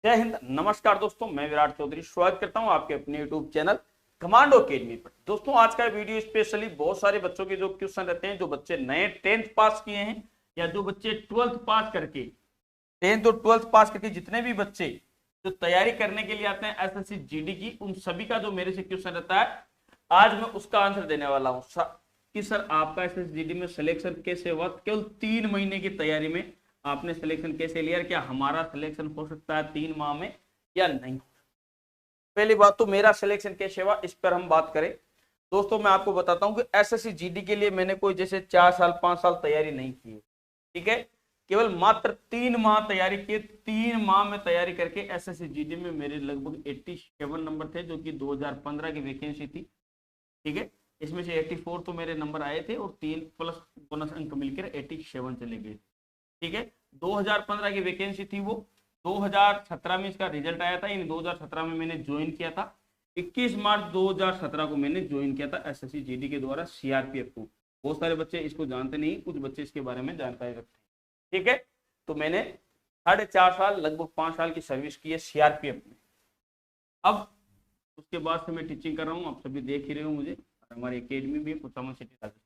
जय हिंद। नमस्कार दोस्तों, मैं विराट चौधरी स्वागत करता हूं आपके अपने यूट्यूब चैनल कमांडो अकेडमी पर। दोस्तों, आज का वीडियो स्पेशली बहुत सारे बच्चों के जो क्वेश्चन रहते हैं, जो बच्चे नए 10th पास किए हैं या जो बच्चे 12th पास करके 10th और 12th पास करके जितने भी बच्चे जो तैयारी करने के लिए आते हैं एसएससी जीडी की, उन सभी का जो मेरे से क्वेश्चन रहता है, आज मैं उसका आंसर देने वाला हूं कि सर आपका एसएससी जीडी में सिलेक्शन कैसे हुआ। केवल 3 महीने की तैयारी में आपने सिलेक्शन कैसे लिया, क्या हमारा सिलेक्शन हो सकता है 3 माह में या नहीं। पहली बात तो मेरा सिलेक्शन कैसे हुआ, इस पर हम बात करें। दोस्तों, मैं आपको बताता हूं कि एसएससी जीडी के लिए मैंने कोई जैसे 4 साल 5 साल तैयारी नहीं की है, ठीक है। केवल मात्र 3 माह तैयारी की। 3 माह में तैयारी करके एसएससी जीडी में मेरे लगभग 87 नंबर थे, जो कि 2015 की वैकेंसी थी, ठीक है। इसमें से 84 तो मेरे नंबर आए थे और 3 प्लस बोनस अंक मिलकर 87 चले गए, ठीक है। 2015 की वैकेंसी थी वो। 2017 में इसका रिजल्ट आया था, यानी 2017 में मैंने ज्वाइन किया था। 21 मार्च 2017 को मैंने ज्वाइन किया था एसएससी जीडी के द्वारा सीआरपीएफ को। बहुत सारे बच्चे इसको जानते नहीं, कुछ बच्चे इसके बारे में जानकारी रखते हैं, ठीक है। तो मैंने 4.5 साल लगभग 5 साल की सर्विस की है सीआरपीएफ में। अब उसके बाद से मैं टीचिंग कर रहा हूँ, आप सभी देख ही रहे हो मुझे। हमारी अकेडमी भी कुचामन सिटी राजस्थान।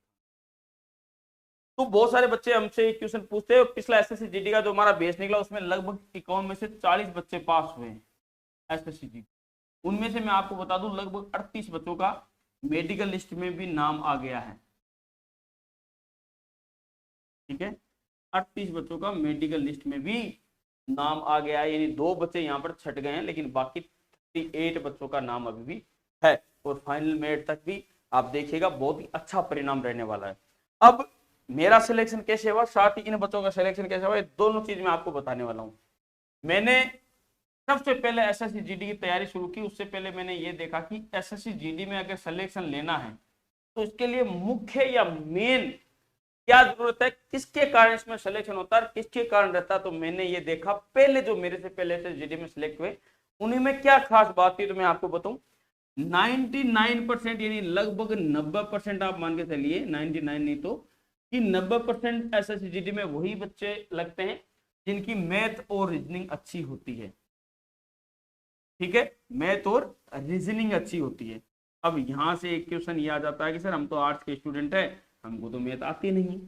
तो बहुत सारे बच्चे हमसे क्वेश्चन पूछते हैं। पिछला एसएससी जीडी का जो हमारा बेस निकला, उसमें लगभग 51 में से 40 बच्चे पास हुए हैं एसएससी जीडी। उनमें से मैं आपको बता दूं, लगभग 38 बच्चों का मेडिकल लिस्ट में भी नाम आ गया है, ठीक है। 38 बच्चों का मेडिकल लिस्ट में भी नाम आ गया है, यानी 2 बच्चे यहाँ पर छट गए हैं, लेकिन बाकी 38 बच्चों का नाम अभी भी है। और फाइनल मेरिट तक भी आप देखिएगा, बहुत ही अच्छा परिणाम रहने वाला है। अब मेरा सिलेक्शन कैसे हुआ, साथ ही इन बच्चों का सिलेक्शन कैसे हुआ, ये दोनों चीज मैं आपको बताने वाला हूं। मैंने सबसे पहले एसएससी जीडी की तैयारी शुरू की। उससे पहले मैंने ये देखा कि एसएससी जीडी में अगर सिलेक्शन लेना है तो इसके लिए मुख्य या मेन क्या जरूरत है, किसके कारण इसमें सिलेक्शन होता है, किसके कारण रहता है। तो मैंने ये देखा, पहले जो मेरे से पहले एसएससी जीडी में सिलेक्ट हुए उन्हीं में क्या खास बात थी, तो मैं आपको बताऊं। 99% यानी लगभग 90% आप मान के चलिए, 99 नहीं तो कि 90% एसएससी जीडी में वही बच्चे लगते हैं जिनकी मैथ और रीजनिंग अच्छी होती है, ठीक है। मैथ और रीजनिंग अच्छी होती है। अब यहां से एक क्वेश्चन ये आ जाता है कि सर हम तो आर्ट्स के स्टूडेंट हैं, हमको तो मैथ आती नहीं।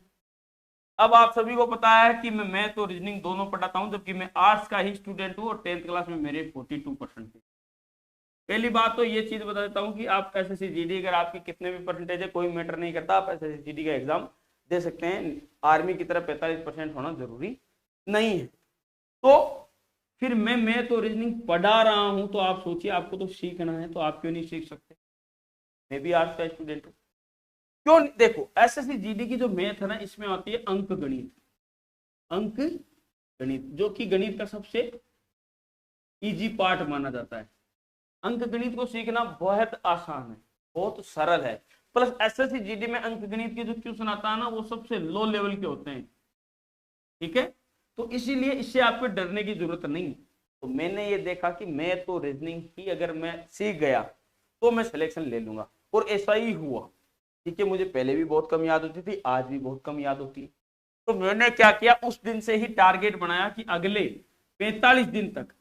अब आप सभी को पता है कि मैं मैथ और रीजनिंग दोनों पढ़ाता हूं, जबकि मैं आर्ट्स का ही स्टूडेंट हूं और 10th क्लास में मेरे 42% थे। पहली बात तो ये चीज बता देता हूं कि आप एसएससी जीडी अगर आपके कितने भी परसेंटेज है, कोई मैटर नहीं करता, आप एसएससी जीडी का एग्जाम दे सकते हैं। आर्मी की तरह 45% होना जरूरी नहीं है। तो फिर मैं मैथ और रीजनिंग पढ़ा रहा हूं, तो आप सोचिए, आपको तो सीखना है, तो आप क्यों नहीं सीख सकते। मैं भी आर्ट्स का स्टूडेंट हूं, क्यों नहीं। देखो, एसएससी जीडी की जो मैथ है ना, इसमें आती है अंक गणित। अंक गणित जो कि गणित का सबसे इजी पार्ट माना जाता है। अंक गणित को सीखना बहुत आसान है, बहुत सरल है। प्लस एसएससी जीडी में अंक गणित के जो क्वेश्चन आता है ना, वो सबसे लो लेवल के होते हैं, ठीक है। तो इसीलिए इससे आपको डरने की जरूरत नहीं। तो मैंने ये देखा कि मैथ और रीजनिंग ही अगर मैं सीख गया तो मैं सिलेक्शन ले लूंगा, और ऐसा ही हुआ, ठीक है। मुझे पहले भी बहुत कम याद होती थी, आज भी बहुत कम याद होती है। तो मैंने क्या किया, उस दिन से ही टारगेट बनाया कि अगले 45 दिन तक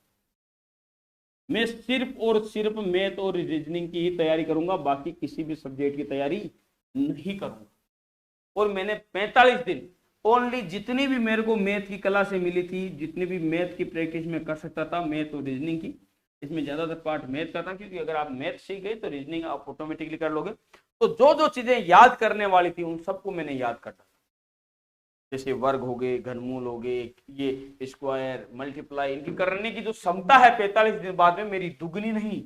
मैं सिर्फ और सिर्फ मैथ और रीजनिंग की ही तैयारी करूंगा, बाकी किसी भी सब्जेक्ट की तैयारी नहीं करूंगा। और मैंने 45 दिन ओनली जितनी भी मेरे को मैथ की कला से मिली थी, जितनी भी मैथ की प्रैक्टिस में कर सकता था, मैथ और रीजनिंग की, इसमें ज्यादातर पार्ट मैथ का था, क्योंकि अगर आप मैथ सीख गए तो रीजनिंग आप ऑटोमेटिकली कर लोगे। तो जो जो चीजें याद करने वाली थी उन सबको मैंने याद करता था, जैसे वर्ग हो गए, घनमूल हो गए, ये स्क्वायर मल्टीप्लाई, इनकी करने की जो क्षमता है 45 दिन बाद में मेरी दुगनी नहीं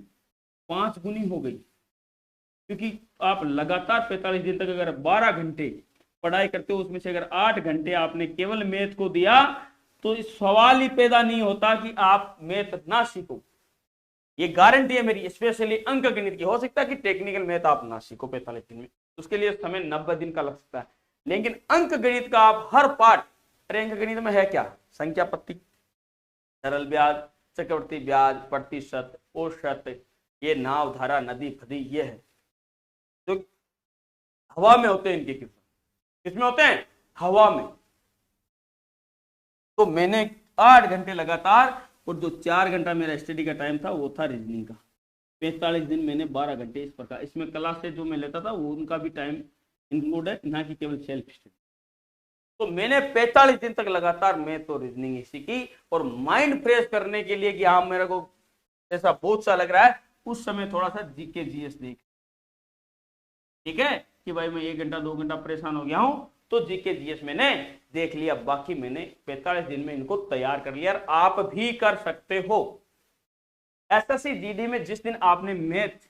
5 गुनी हो गई। क्योंकि आप लगातार 45 दिन तक अगर 12 घंटे पढ़ाई करते हो, उसमें से अगर 8 घंटे आपने केवल मैथ को दिया, तो इस सवाल ही पैदा नहीं होता कि आप मैथ ना सीखो। ये गारंटी है मेरी, स्पेशली अंक गणित की। हो सकता है कि टेक्निकल मैथ आप ना सीखो 45 दिन में, उसके लिए समय 90 दिन का लग सकता है, लेकिन अंक गणित का आप हर पार्ट। अरे अंक गणित में है क्या, संख्या पत्ती, सरल ब्याज, चक्रवर्ती ब्याज, प्रतिशत, औसत, ये नाव, धारा, नदी, फदी, ये है जो हवा में होते हैं। इनके क्वेश्चन किसमें होते हैं, हवा में। तो मैंने 8 घंटे लगातार और जो 4 घंटा मेरा स्टडी का टाइम था वो था रीजनिंग का। 45 दिन मैंने 12 घंटे इस प्रकार, इसमें क्लास से जो मैं लेता था वो उनका भी टाइम इंक्लूड है, ना कि केवल सेल्फ स्टडी। तो मैंने 45 दिन तक लगातार मैथ और रीजनिंग सीखी, और माइंड फ्रेश करने के लिए कि हाँ मेरे को ऐसा बोझ सा लग रहा है, उस समय थोड़ा सा जीके जीएस देख, ठीक है, कि भाई मैं 1 घंटा 2 घंटा परेशान हो गया हूं, तो जीके जीएस मैंने देख लिया। बाकी मैंने 45 दिन में इनको तैयार कर लिया। आप भी कर सकते हो। एसएससी जीडी में जिस दिन आपने मैथ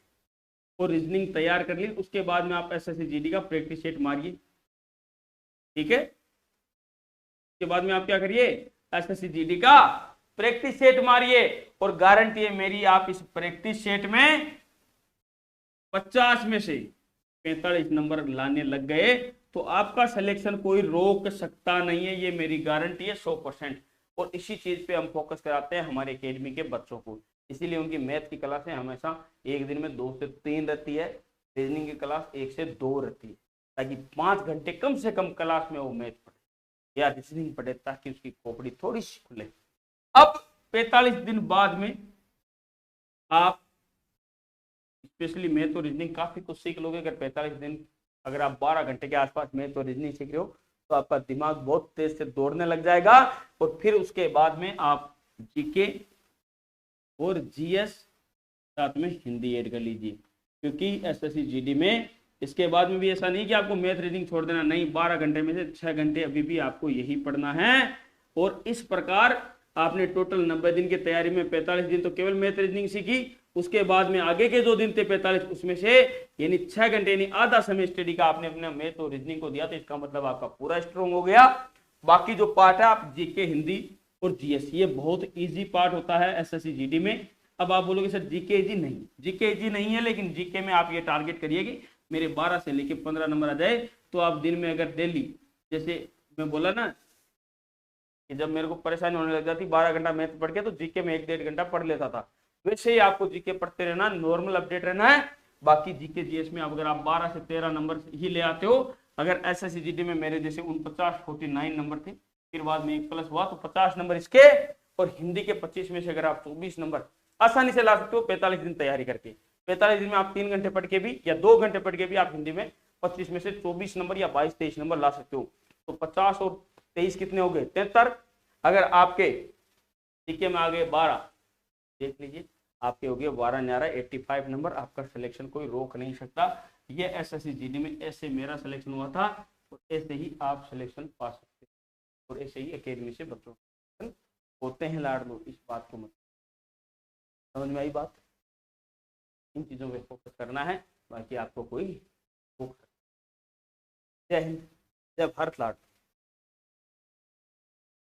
और रीजनिंग तैयार कर ली, उसके बाद में आप एसएससी जीडी का प्रैक्टिस सेट मारिए, ठीक है। उसके बाद में आप क्या करिए, एसएससी जीडी का प्रैक्टिस सेट मारिए, और गारंटी है मेरी, आप इस प्रैक्टिस सेट में 50 में से 45 नंबर लाने लग गए तो आपका सिलेक्शन कोई रोक सकता नहीं है, ये मेरी गारंटी है 100%। और इसी चीज पे हम फोकस कराते हैं हमारे एकेडमी के बच्चों को, इसीलिए उनकी मैथ की क्लासें हमेशा एक दिन में 2 से 3 रहती है, रीजनिंग की क्लास 1 से 2 रहती है, ताकि 5 घंटे कम से कम क्लास में वो मैथ पढ़े या रीजनिंग पढ़े, ताकि उसकी खोपड़ी थोड़ी सी खुले। अब 45 दिन बाद में आप स्पेशली मैथ और रीजनिंग काफी कुछ सीख लोगे। अगर 45 दिन, अगर आप 12 घंटे के आसपास मैथ और रीजनिंग सीख रहे हो, तो आपका दिमाग बहुत तेज से दौड़ने लग जाएगा। और फिर उसके बाद में आप जीके और जीएस साथ में हिंदी ऐड कर लीजिए, क्योंकि एसएससी जीडी में इसके बाद में भी ऐसा नहीं कि आपको मैथ रीडिंग छोड़ देना, नहीं, 12 घंटे में से 6 घंटे अभी भी आपको यही पढ़ना है। और इस प्रकार आपने टोटल 90 दिन की तैयारी में 45 दिन तो केवल मैथ रीजनिंग सीखी, उसके बाद में आगे के जो दिन थे 45, उसमें से यानी 6 घंटे यानी आधा समय स्टडी का आपने अपने मैथ और रीजनिंग को दिया, तो इसका मतलब आपका पूरा स्ट्रॉन्ग हो गया। बाकी जो पार्ट है आप जीके, हिंदी और जीएस, ये बहुत इजी पार्ट होता है एसएससी जीडी में। अब आप बोलोगे सर जीके इजी नहीं, जीके इजी नहीं है, लेकिन जीके में आप ये टारगेट करिए कि मेरे 12 से लेके 15 नंबर आ जाए। तो आप दिन में अगर डेली, जैसे मैं बोला ना कि जब मेरे को परेशानी होने लग जाती 12 घंटा मैथ पढ़ के, तो जीके में 1-1.5 घंटा पढ़ लेता था, वैसे ही आपको जीके पढ़ते रहना, नॉर्मल अपडेट रहना है। बाकी जीके जीएस में अगर आप 12 से 13 नंबर ही ले आते हो, अगर एसएससी जीडी में मेरे जैसे 49 नंबर थे, फिर बाद में 1 प्लस हुआ तो 50 नंबर इसके, और हिंदी के 25 में से अगर आप 24 नंबर आसानी से ला सकते हो 45 दिन तैयारी करके। 45 दिन में आप 3 घंटे पढ़ के भी या 2 घंटे पढ़ के भी आप हिंदी में 25 में से 24 नंबर या 22-23 नंबर ला सकते हो। तो 50 और 23 कितने हो गए, 73। अगर आपके जीके में आ गए 12, देख लीजिए आपके हो गए 12-11 85 नंबर, आपका सिलेक्शन कोई रोक नहीं सकता। ये एसएससी जीडी में ऐसे मेरा सिलेक्शन हुआ था, और ऐसे ही आप सिलेक्शन पा सकते हैं, और ऐसे ही एकेडमी से बच्चों होते हैं लाडलो। इस बात को मत, समझ में आई बात? इन चीजों पे फोकस करना है, बाकी आपको कोई रोक। जय हिंद, जय भारत लाडलो।